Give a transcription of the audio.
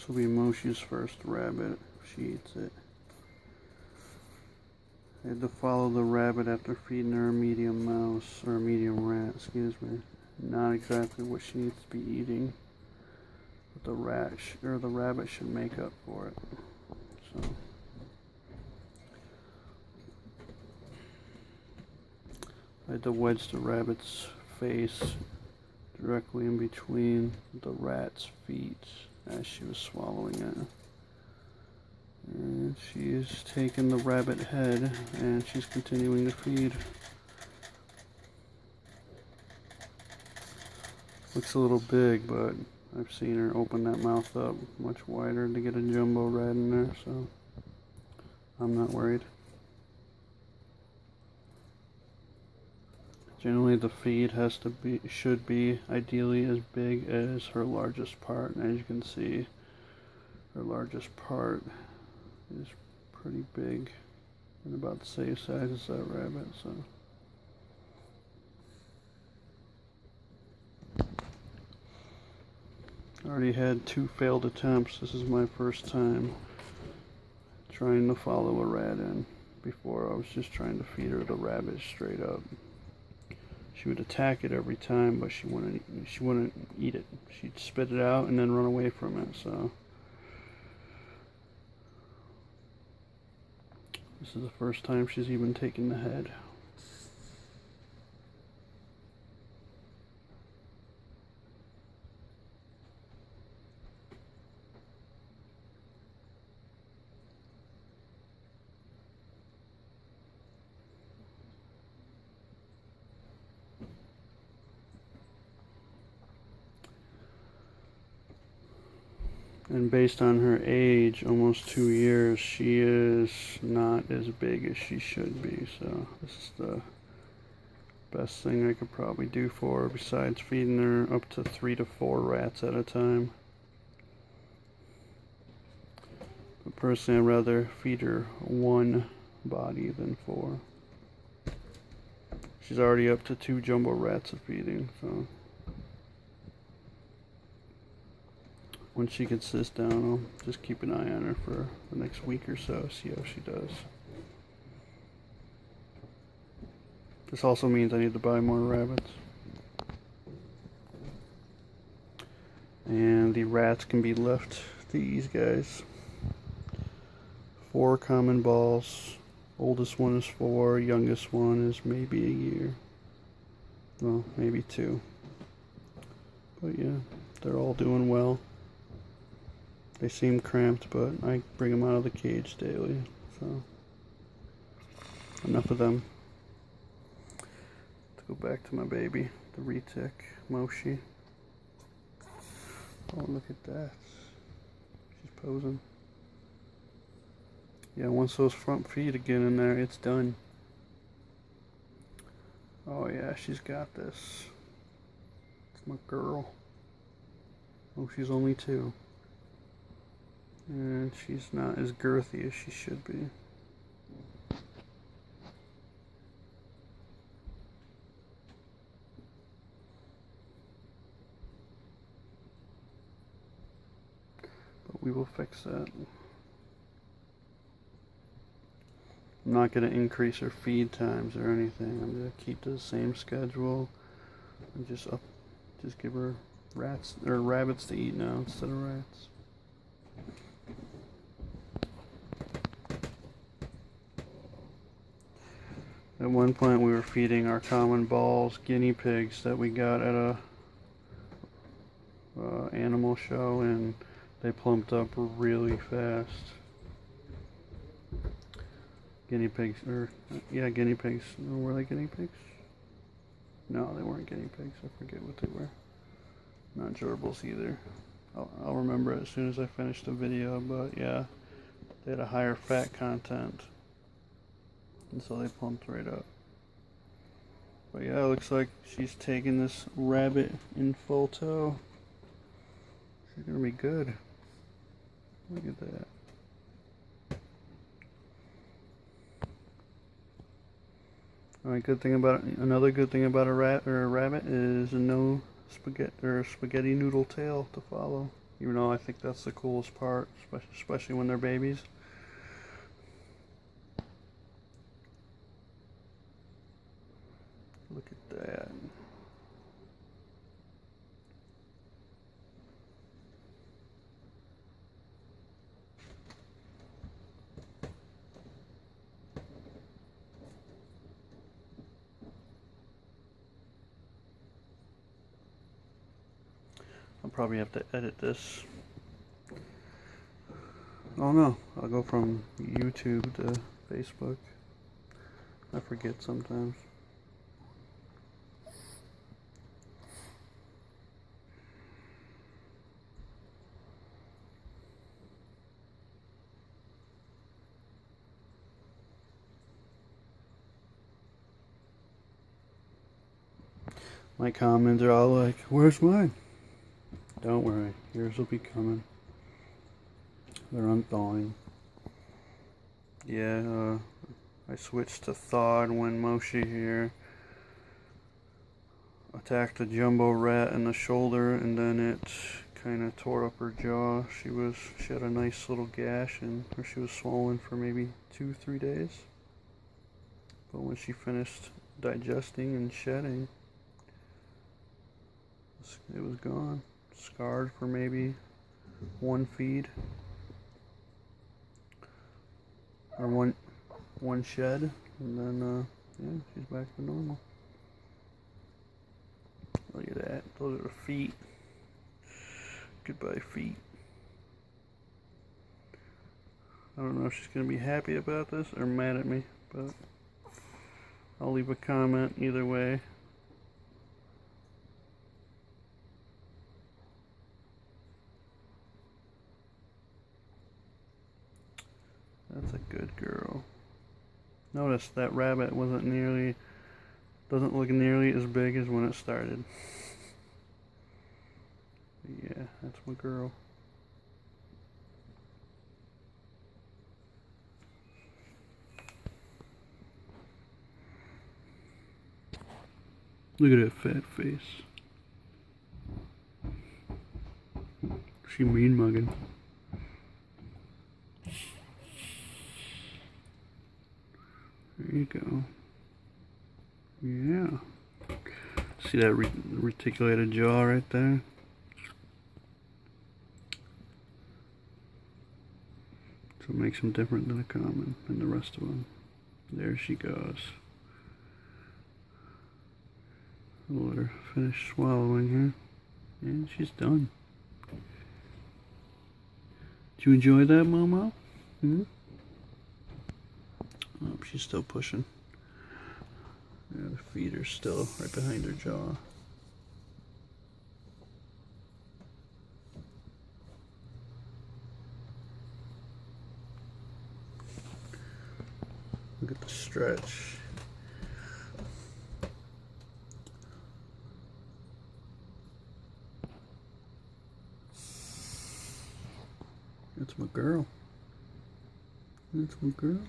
This will be Mochi's first rabbit. She eats it. I had to follow the rabbit after feeding her a medium mouse, or a medium rat, excuse me. Not exactly what she needs to be eating, but the rabbit should make up for it. So I had to wedge the rabbit's face directly in between the rat's feet as she was swallowing it. And she's taken the rabbit head and she's continuing to feed. Looks a little big, but I've seen her open that mouth up much wider to get a jumbo rat in there, so I'm not worried. Generally the feed should be ideally as big as her largest part, and as you can see, her largest part is pretty big and about the same size as that rabbit, so. I already had 2 failed attempts. This is my first time trying to follow a rat in. Before I was just trying to feed her the rabbit straight up. She would attack it every time, but she wouldn't eat it. She'd spit it out and then run away from it, so. This is the first time she's even taken the head. And based on her age, almost 2 years, she is not as big as she should be. So this is the best thing I could probably do for her, besides feeding her up to 3 to 4 rats at a time. But personally, I'd rather feed her 1 body than 4. She's already up to 2 jumbo rats of feeding, so. Once she gets this down, I'll just keep an eye on her for the next week or so, see how she does. This also means I need to buy more rabbits. And the rats can be left to these guys. 4 common balls. Oldest one is 4, youngest one is maybe a year. Well, maybe 2. But yeah, they're all doing well. They seem cramped, but I bring them out of the cage daily, so enough of them. Let's go back to my baby, the retic, Mochi. Oh, look at that. She's posing. Yeah, once those front feet get in there, it's done. Oh yeah, she's got this. It's my girl. Oh, she's only 2. And she's not as girthy as she should be. But we will fix that. I'm not going to increase her feed times or anything. I'm going to keep to the same schedule and just give her rats or rabbits to eat now instead of rats. At one point we were feeding our common balls guinea pigs that we got at a animal show, and they plumped up really fast. Guinea pigs, guinea pigs. Were they guinea pigs? No, they weren't guinea pigs. I forget what they were. Not gerbils either. I'll remember it as soon as I finish the video, but yeah, they had a higher fat content. And so they plumped right up. But yeah, it looks like she's taking this rabbit in full tow. She's gonna be good. Look at that. Alright, another good thing about a rabbit is no spaghetti noodle tail to follow. even though I think that's the coolest part, especially when they're babies. Look at that. I'll probably have to edit this. Oh no, I'll go from YouTube to Facebook. I forget sometimes. My comments are all like, where's mine? Don't worry, yours will be coming. They're unthawing. Yeah, I switched to thawed when Mochi here attacked a jumbo rat in the shoulder, and then it kind of tore up her jaw. She had a nice little gash, and she was swollen for maybe 2-3 days. But when she finished digesting and shedding, it was gone. Scarred for maybe 1 feed or one shed, and then yeah, she's back to normal. Look at that. Those are the feet. Goodbye, feet. I don't know if she's gonna be happy about this or mad at me, but I'll leave a comment either way. That's a good girl. Notice that rabbit doesn't look nearly as big as when it started. Yeah, that's my girl. Look at that fat face. She mean mugging. There you go. Yeah. See that reticulated jaw right there? So it makes him different than a common and the rest of them. There she goes. I'll let her finish swallowing here. And she's done. Did you enjoy that, Momo? Hmm? Oh, she's still pushing. Yeah, the feet are still right behind her jaw. Look at the stretch. That's my girl. That's my girl.